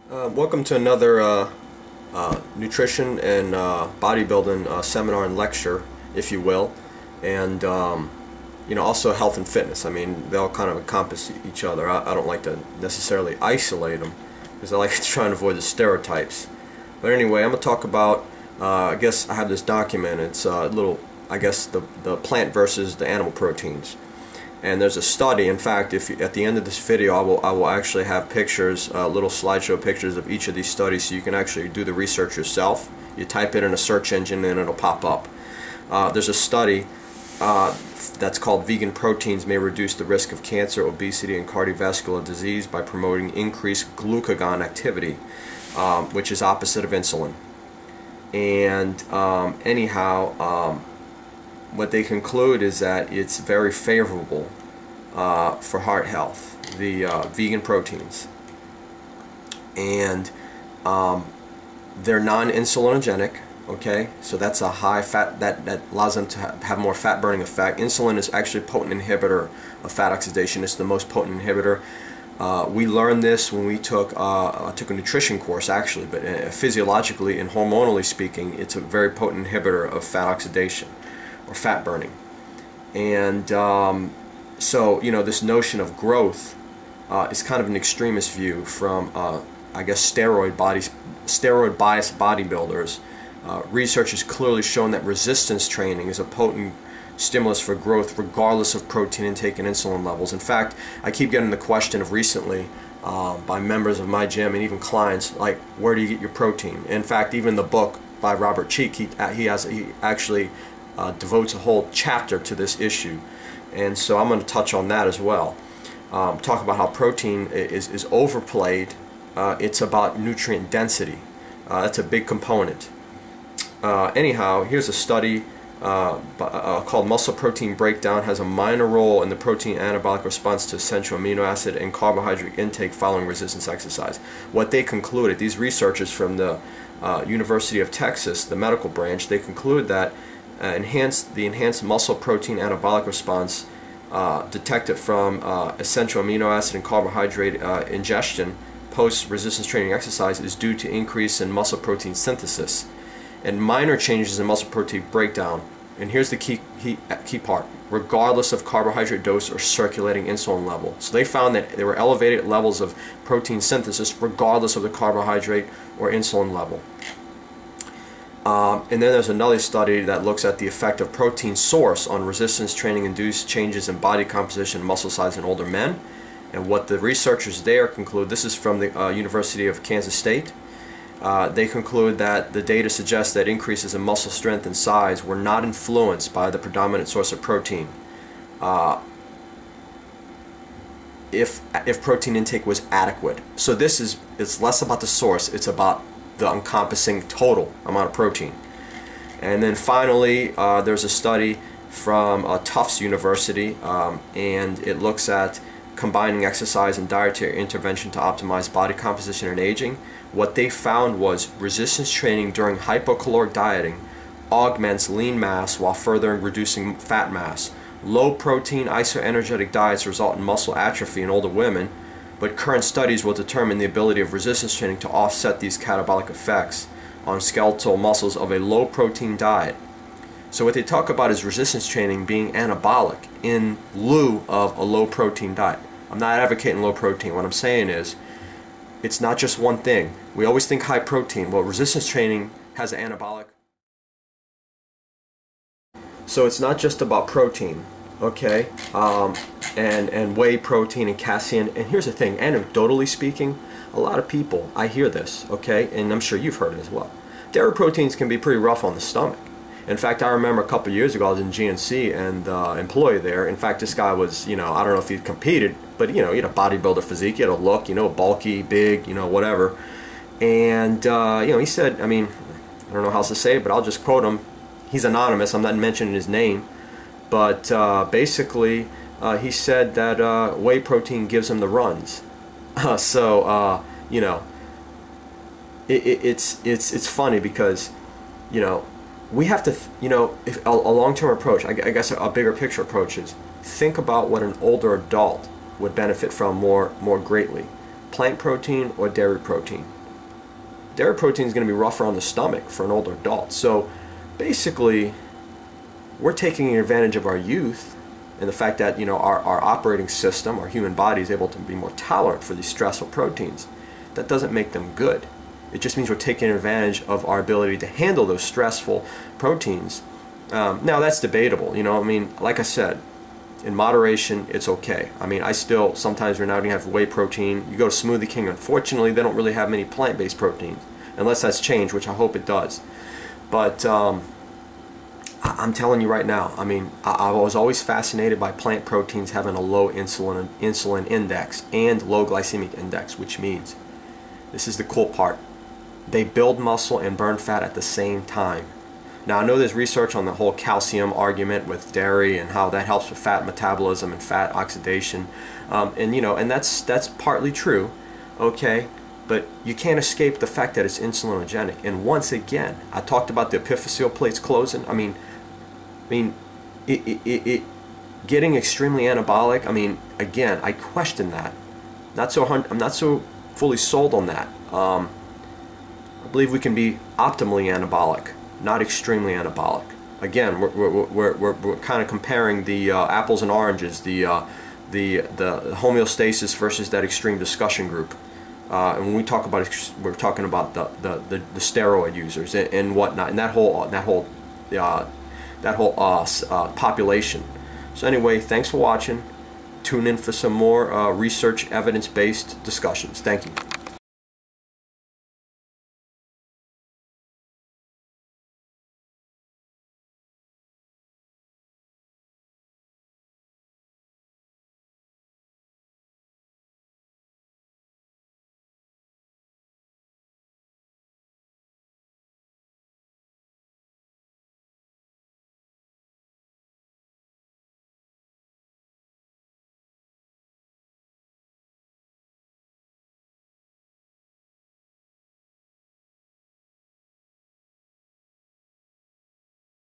Welcome to another nutrition and bodybuilding seminar and lecture, if you will, and also health and fitness. I mean, they all kind of encompass each other. I don't like to necessarily isolate them because I like to try and avoid the stereotypes. But anyway, I'm going to talk about, I guess I have this document. It's a little, I guess, the plant versus the animal proteins. And there's a study. In fact, if you, at the end of this video, I will actually have pictures, little slideshow pictures of each of these studies, so you can actually do the research yourself. You type it in a search engine and it'll pop up. There's a study that's called "Vegan Proteins May Reduce the Risk of Cancer, Obesity, and Cardiovascular Disease by Promoting Increased Glucagon Activity," which is opposite of insulin. And what they conclude is that it's very favorable for heart health, the vegan proteins, and they're non-insulinogenic. Okay, so that's a high fat that allows them to have more fat burning effect. Insulin is actually a potent inhibitor of fat oxidation. It's the most potent inhibitor. We learned this when we took I took a nutrition course, actually, but physiologically and hormonally speaking, it's a very potent inhibitor of fat oxidation or fat burning. And so this notion of growth is kind of an extremist view from I guess steroid biased bodybuilders. Research has clearly shown that resistance training is a potent stimulus for growth regardless of protein intake and insulin levels. In fact, I keep getting the question of recently by members of my gym and even clients, like, where do you get your protein? In fact, even the book by Robert Cheek, he actually devotes a whole chapter to this issue, and so I'm going to touch on that as well. Talk about how protein is overplayed. It's about nutrient density. That's a big component. Anyhow, here's a study called "Muscle Protein Breakdown Has a Minor Role in the Protein Anabolic Response to Essential Amino Acid and Carbohydrate Intake Following Resistance Exercise." What they concluded, these researchers from the University of Texas, the medical branch, they conclude that the enhanced muscle protein anabolic response detected from essential amino acid and carbohydrate ingestion post-resistance training exercise is due to increase in muscle protein synthesis and minor changes in muscle protein breakdown. And here's the key part: regardless of carbohydrate dose or circulating insulin level. So they found that there were elevated levels of protein synthesis regardless of the carbohydrate or insulin level. And then there's another study that looks at the effect of protein source on resistance training induced changes in body composition and muscle size in older men. And what the researchers there conclude, this is from the University of Kansas State, they conclude that the data suggests that increases in muscle strength and size were not influenced by the predominant source of protein. If protein intake was adequate. So it's less about the source, it's about the encompassing total amount of protein. And then finally, there's a study from Tufts University, and it looks at combining exercise and dietary intervention to optimize body composition and aging. What they found was resistance training during hypocaloric dieting augments lean mass while further reducing fat mass. Low protein isoenergetic diets result in muscle atrophy in older women, but current studies will determine the ability of resistance training to offset these catabolic effects on skeletal muscles of a low protein diet. So what they talk about is resistance training being anabolic in lieu of a low protein diet. I'm not advocating low protein. What I'm saying is it's not just one thing. We always think high protein. Well, resistance training has an anabolic. So it's not just about protein, okay, and whey protein and casein. And here's the thing, anecdotally speaking, a lot of people, I hear this, okay, and I'm sure you've heard it as well. Dairy proteins can be pretty rough on the stomach. In fact, I remember a couple of years ago I was in GNC, and the employee there, in fact, this guy was, I don't know if he competed, but he had a bodybuilder physique, he had a look, bulky, big, whatever. And he said, I mean, I don't know how else to say it, but I'll just quote him. He's anonymous, I'm not mentioning his name, but basically he said that whey protein gives him the runs. So it's funny because we have to if a long-term approach, I guess a bigger picture approach is think about what an older adult would benefit from more greatly: plant protein or dairy protein. dairy protein is going to be rougher on the stomach for an older adult. So basically, we're taking advantage of our youth and the fact that, you know, our operating system, our human body, is able to be more tolerant for these stressful proteins. That doesn't make them good. It just means we're taking advantage of our ability to handle those stressful proteins. Now that's debatable, you know. I mean, like I said, in moderation, it's okay. I mean, I still sometimes when I have whey protein. You go to Smoothie King, unfortunately, they don't really have many plant-based proteins, unless that's changed, which I hope it does. But I'm telling you right now, I mean, I was always fascinated by plant proteins having a low insulin index and low glycemic index, which means, this is the cool part, they build muscle and burn fat at the same time. Now I know there's research on the whole calcium argument with dairy and how that helps with fat metabolism and fat oxidation, and you know, and that's partly true, okay, but you can't escape the fact that it's insulinogenic. And once again, I talked about the epiphyseal plates closing. I mean, it getting extremely anabolic. I mean, again, I question that. I'm not so fully sold on that. I believe we can be optimally anabolic, not extremely anabolic. Again, we're kind of comparing the apples and oranges, the homeostasis versus that extreme discussion group. And when we talk about it, we're talking about the steroid users and whatnot, and that whole population. So anyway, thanks for watching. Tune in for some more research, evidence-based discussions. Thank you.